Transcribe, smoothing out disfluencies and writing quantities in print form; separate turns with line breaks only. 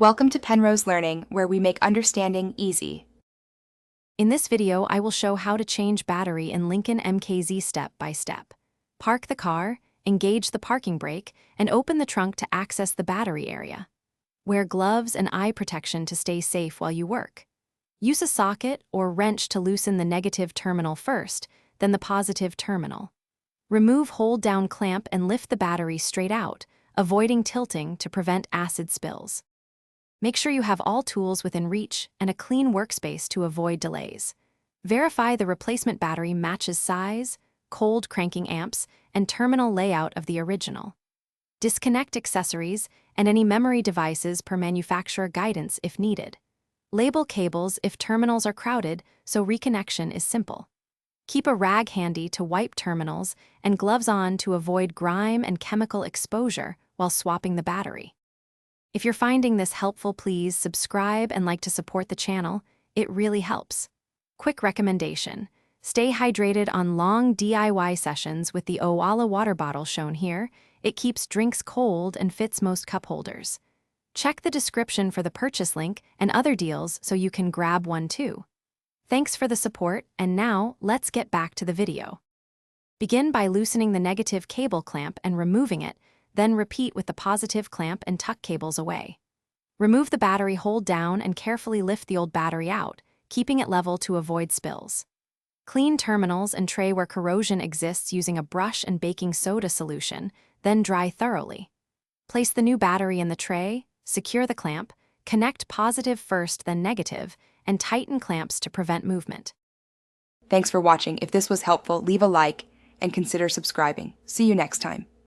Welcome to Penrose Learning, where we make understanding easy.
In this video, I will show how to change battery in Lincoln MKZ step by step. Park the car, engage the parking brake, and open the trunk to access the battery area. Wear gloves and eye protection to stay safe while you work. Use a socket or wrench to loosen the negative terminal first, then the positive terminal. Remove hold-down clamp and lift the battery straight out, avoiding tilting to prevent acid spills. Make sure you have all tools within reach and a clean workspace to avoid delays. Verify the replacement battery matches size, cold cranking amps, and terminal layout of the original. Disconnect accessories and any memory devices per manufacturer guidance if needed. Label cables if terminals are crowded so reconnection is simple. Keep a rag handy to wipe terminals and gloves on to avoid grime and chemical exposure while swapping the battery. If you're finding this helpful, please subscribe and like to support the channel. It really helps. Quick recommendation: stay hydrated on long DIY sessions with the Owala water bottle shown here. It keeps drinks cold and fits most cup holders. Check the description for the purchase link and other deals so you can grab one too. Thanks for the support, and now let's get back to the video. Begin by loosening the negative cable clamp and removing it, then repeat with the positive clamp and tuck cables away. Remove the battery, hold down, and carefully lift the old battery out, keeping it level to avoid spills. Clean terminals and tray where corrosion exists using a brush and baking soda solution, then dry thoroughly. Place the new battery in the tray, secure the clamp, connect positive first then negative, and tighten clamps to prevent movement.
Thanks for watching. If this was helpful, leave a like and consider subscribing. See you next time.